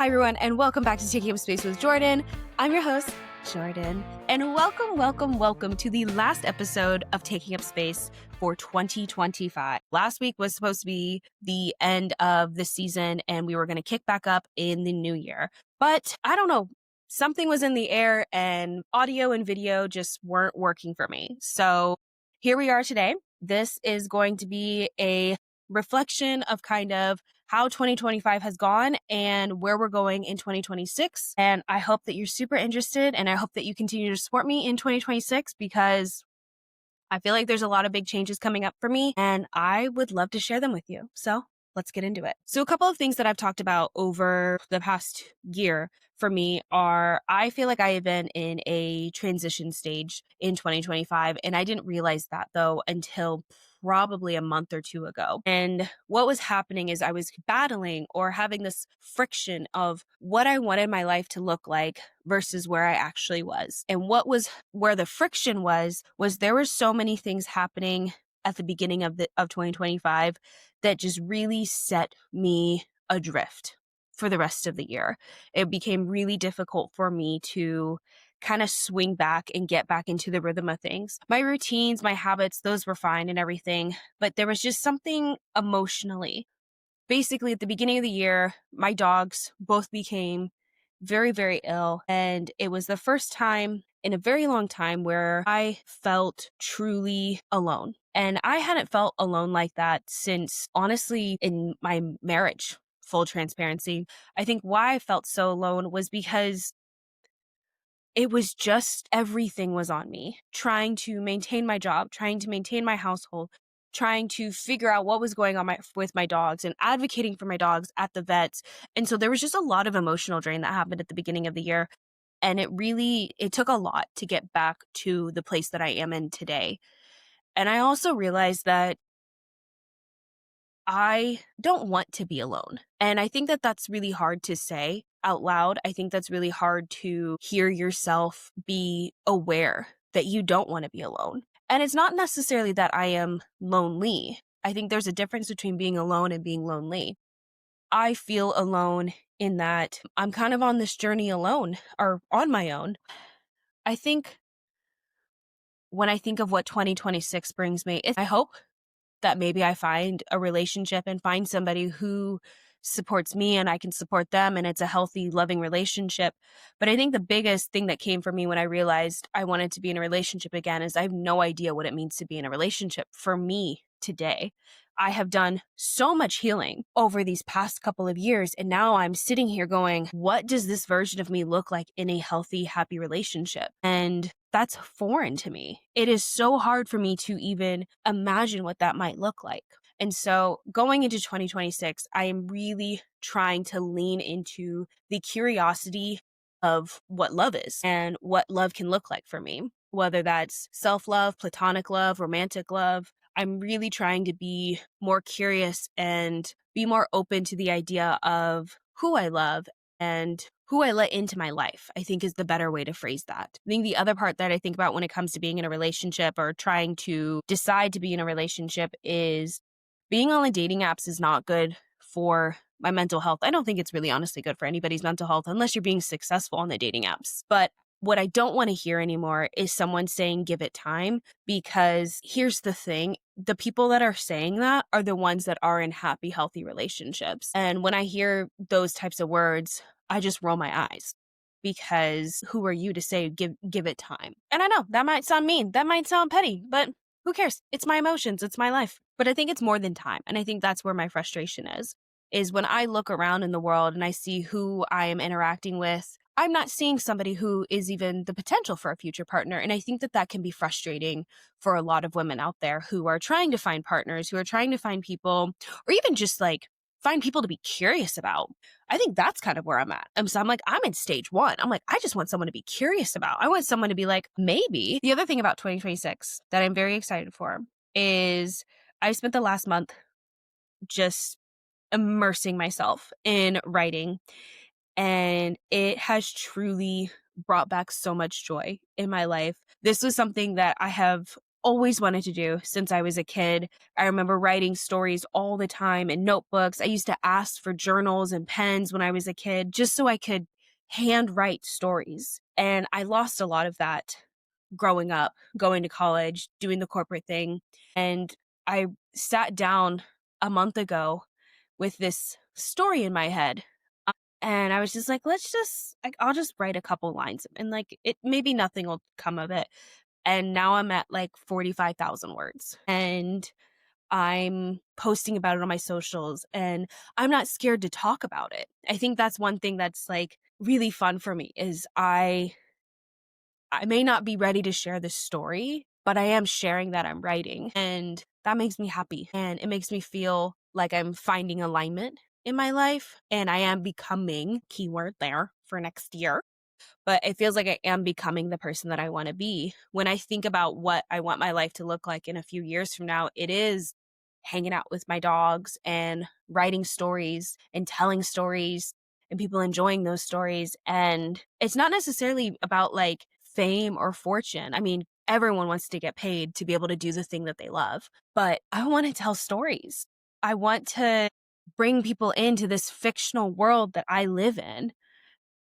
Hi, everyone, and welcome back to Taking Up Space with Jordan. I'm your host, Jordan, and welcome to the last episode of Taking Up Space for 2025. Last week was supposed to be the end of the season, and we were going to kick back up in the new year. But I don't know, something was in the air, and audio and video just weren't working for me. So here we are today. This is going to be a reflection of kind of how 2025 has gone and where we're going in 2026. And I hope that you're super interested, and I hope that you continue to support me in 2026 because I feel like there's a lot of big changes coming up for me and I would love to share them with you. So let's get into it. So a couple of things that I've talked about over the past year for me are I feel like I have been in a transition stage in 2025. And I didn't realize that though until probably a month or two ago. And what was happening is I was battling or having this friction of what I wanted my life to look like versus where I actually was. And where the friction was there were so many things happening at the beginning of 2025 that just really set me adrift for the rest of the year. It became really difficult for me to kind of swing back and get back into the rhythm of things. My routines, my habits, those were fine and everything, but there was just something emotionally. Basically, at the beginning of the year, my dogs both became very, very ill. And it was the first time in a very long time where I felt truly alone. And I hadn't felt alone like that since, honestly, in my marriage, full transparency. I think why I felt so alone was because it was just everything was on me, trying to maintain my job, trying to maintain my household, trying to figure out what was going on with my dogs and advocating for my dogs at the vets. And so there was just a lot of emotional drain that happened at the beginning of the year. And it took a lot to get back to the place that I am in today. And I also realized that I don't want to be alone. And I think that that's really hard to say out loud. I think that's really hard to hear yourself be aware that you don't want to be alone. And it's not necessarily that I am lonely. I think there's a difference between being alone and being lonely. I feel alone in that I'm kind of on this journey alone or on my own. I think when I think of what 2026 brings me, I hope that maybe I find a relationship and find somebody who supports me and I can support them and it's a healthy, loving relationship. But I think the biggest thing that came for me when I realized I wanted to be in a relationship again is I have no idea what it means to be in a relationship for me today. I have done so much healing over these past couple of years. And now I'm sitting here going, what does this version of me look like in a healthy, happy relationship? And that's foreign to me. It is so hard for me to even imagine what that might look like. And so going into 2026, I am really trying to lean into the curiosity of what love is and what love can look like for me, whether that's self-love, platonic love, romantic love. I'm really trying to be more curious and be more open to the idea of who I love and who I let into my life, I think is the better way to phrase that. I think the other part that I think about when it comes to being in a relationship or trying to decide to be in a relationship is being on the dating apps is not good for my mental health. I don't think it's really honestly good for anybody's mental health unless you're being successful on the dating apps. But what I don't want to hear anymore is someone saying, give it time, because here's the thing. The people that are saying that are the ones that are in happy, healthy relationships. And when I hear those types of words, I just roll my eyes because who are you to say, give it time? And I know that might sound mean. That might sound petty, but who cares? It's my emotions. It's my life. But I think it's more than time. And I think that's where my frustration is when I look around in the world and I see who I am interacting with, I'm not seeing somebody who is even the potential for a future partner. And I think that that can be frustrating for a lot of women out there who are trying to find partners, who are trying to find people, or even just like find people to be curious about. I think that's kind of where I'm at. So I'm like, I'm in stage one. I'm like, I just want someone to be curious about. I want someone to be like, maybe. The other thing about 2026 that I'm very excited for is I spent the last month just immersing myself in writing. And it has truly brought back so much joy in my life. This was something that I have always wanted to do since I was a kid. I remember writing stories all the time in notebooks. I used to ask for journals and pens when I was a kid just so I could handwrite stories. And I lost a lot of that growing up, going to college, doing the corporate thing. And I sat down a month ago with this story in my head. And I was just like, I'll just write a couple lines and like it, maybe nothing will come of it. And now I'm at like 45,000 words and I'm posting about it on my socials and I'm not scared to talk about it. I think that's one thing that's like really fun for me is I may not be ready to share this story, but I am sharing that I'm writing. And that makes me happy. And it makes me feel like I'm finding alignment in my life. And I am becoming, keyword there for next year, but it feels like I am becoming the person that I want to be. When I think about what I want my life to look like in a few years from now, it is hanging out with my dogs and writing stories and telling stories and people enjoying those stories. And it's not necessarily about like fame or fortune. I mean, everyone wants to get paid to be able to do the thing that they love, but I want to tell stories. I want to bring people into this fictional world that I live in.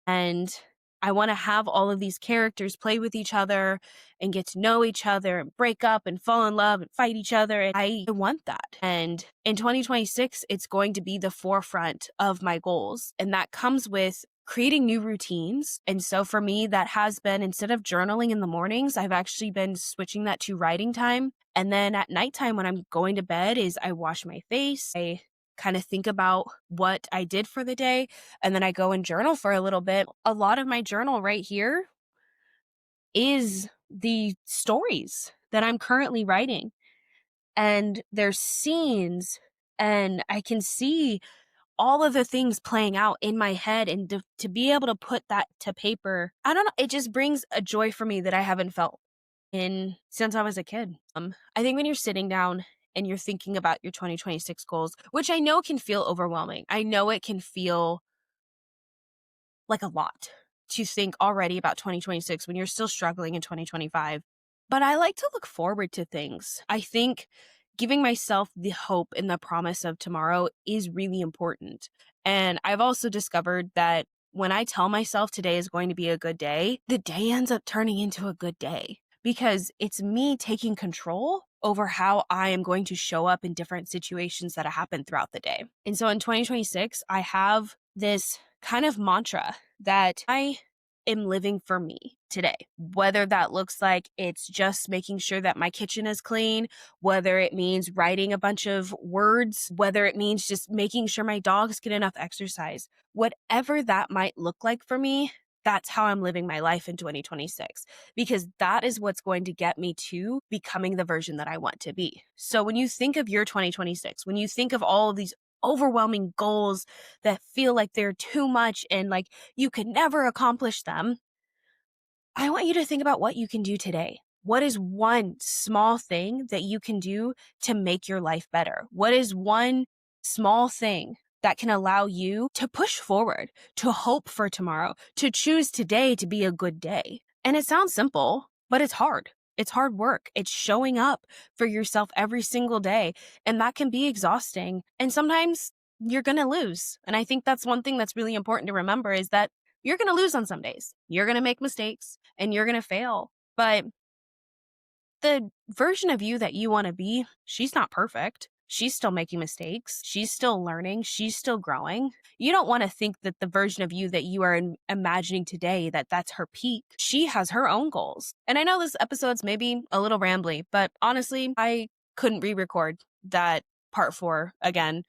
And I want to have all of these characters play with each other and get to know each other and break up and fall in love and fight each other. And I want that. And in 2026, it's going to be the forefront of my goals. And that comes with creating new routines. And so for me, that has been instead of journaling in the mornings, I've actually been switching that to writing time. And then at nighttime, when I'm going to bed, is I wash my face. I kind of think about what I did for the day. And then I go and journal for a little bit. A lot of my journal right here is the stories that I'm currently writing. And there's scenes, and I can see all of the things playing out in my head. And to be able to put that to paper, I don't know, it just brings a joy for me that I haven't felt in since I was a kid. I think when you're sitting down and you're thinking about your 2026 goals, which I know can feel overwhelming. I know it can feel like a lot to think already about 2026 when you're still struggling in 2025. But I like to look forward to things. I think giving myself the hope and the promise of tomorrow is really important. And I've also discovered that when I tell myself today is going to be a good day, the day ends up turning into a good day because it's me taking control over how I am going to show up in different situations that happen throughout the day. And so in 2026, I have this kind of mantra that I am living for me today. Whether that looks like it's just making sure that my kitchen is clean, whether it means writing a bunch of words, whether it means just making sure my dogs get enough exercise, whatever that might look like for me, that's how I'm living my life in 2026, because that is what's going to get me to becoming the version that I want to be. So when you think of your 2026, when you think of all of these overwhelming goals that feel like they're too much and like you could never accomplish them, I want you to think about what you can do today. What is one small thing that you can do to make your life better? What is one small thing that can allow you to push forward, to hope for tomorrow, to choose today to be a good day? And it sounds simple, but it's hard. It's hard work. It's showing up for yourself every single day. And that can be exhausting. And sometimes you're going to lose. And I think that's one thing that's really important to remember is that you're going to lose on some days. You're going to make mistakes and you're going to fail. But the version of you that you want to be, she's not perfect. She's still making mistakes. She's still learning. She's still growing. You don't want to think that the version of you that you are imagining today, that that's her peak. She has her own goals. And I know this episode's maybe a little rambly, but honestly, I couldn't re-record that part 4 again.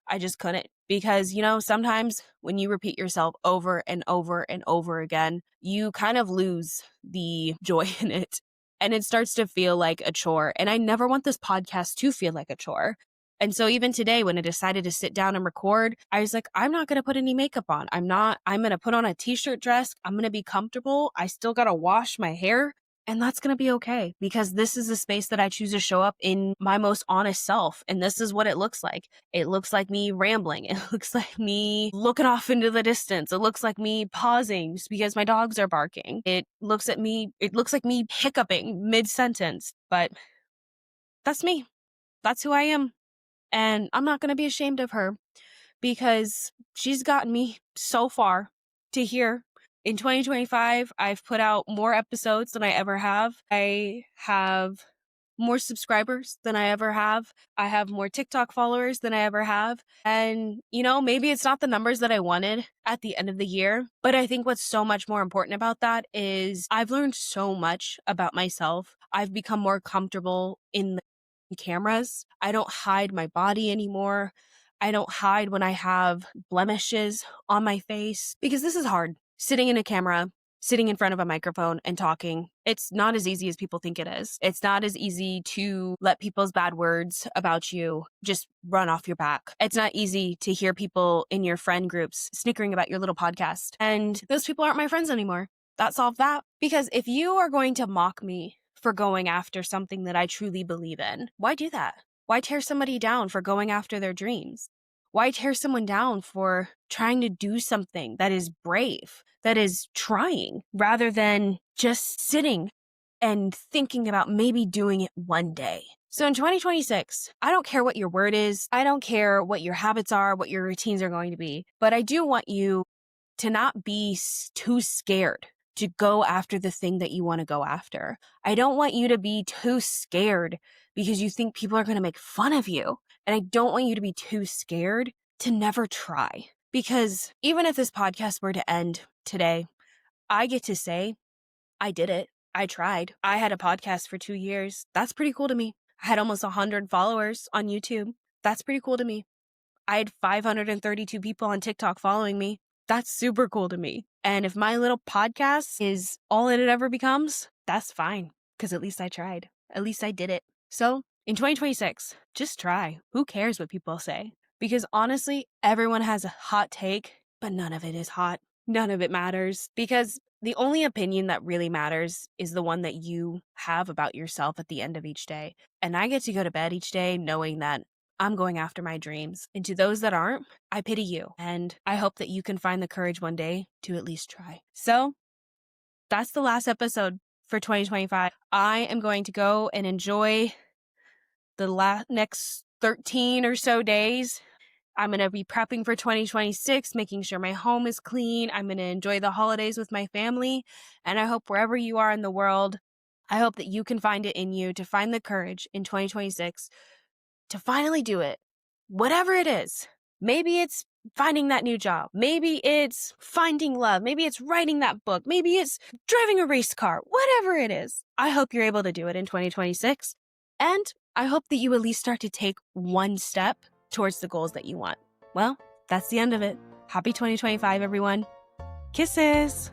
I just couldn't because, sometimes when you repeat yourself over and over and over again, you kind of lose the joy in it. And it starts to feel like a chore. And I never want this podcast to feel like a chore. And so even today, when I decided to sit down and record, I was like, I'm not going to put any makeup on. I'm going to put on a t-shirt dress. I'm going to be comfortable. I still got to wash my hair. And that's going to be okay because this is the space that I choose to show up in my most honest self. And this is what it looks like. It looks like me rambling. It looks like me looking off into the distance. It looks like me pausing just because my dogs are barking. It looks like me hiccuping mid-sentence. But that's me. That's who I am. And I'm not going to be ashamed of her because she's gotten me so far to here. In 2025, I've put out more episodes than I ever have. I have more subscribers than I ever have. I have more TikTok followers than I ever have. And, maybe it's not the numbers that I wanted at the end of the year, but I think what's so much more important about that is I've learned so much about myself. I've become more comfortable in the cameras. I don't hide my body anymore. I don't hide when I have blemishes on my face because this is hard. Sitting in a camera, sitting in front of a microphone and talking, it's not as easy as people think it is. It's not as easy to let people's bad words about you just run off your back. It's not easy to hear people in your friend groups snickering about your little podcast. And those people aren't my friends anymore. That solved that. Because if you are going to mock me for going after something that I truly believe in, why do that? Why tear somebody down for going after their dreams? Why tear someone down for trying to do something that is brave, that is trying, rather than just sitting and thinking about maybe doing it one day? So in 2026, I don't care what your word is. I don't care what your habits are, what your routines are going to be. But I do want you to not be too scared to go after the thing that you want to go after. I don't want you to be too scared because you think people are going to make fun of you. And I don't want you to be too scared to never try. Because even if this podcast were to end today, I get to say, I did it. I tried. I had a podcast for 2 years. That's pretty cool to me. I had almost 100 followers on YouTube. That's pretty cool to me. I had 532 people on TikTok following me. That's super cool to me. And if my little podcast is all it ever becomes, that's fine. Because at least I tried. At least I did it. So in 2026, just try. Who cares what people say? Because honestly, everyone has a hot take, but none of it is hot. None of it matters. Because the only opinion that really matters is the one that you have about yourself at the end of each day. And I get to go to bed each day knowing that I'm going after my dreams. And to those that aren't, I pity you. And I hope that you can find the courage one day to at least try. So that's the last episode for 2025. I am going to go and enjoy the next 13 or so days. I'm going to be prepping for 2026, making sure my home is clean. I'm going to enjoy the holidays with my family. And I hope wherever you are in the world, I hope that you can find it in you to find the courage in 2026 to finally do it. Whatever it is. Maybe it's finding that new job. Maybe it's finding love. Maybe it's writing that book. Maybe it's driving a race car. Whatever it is. I hope you're able to do it in 2026. And I hope that you at least start to take one step towards the goals that you want. Well, that's the end of it. Happy 2025, everyone. Kisses.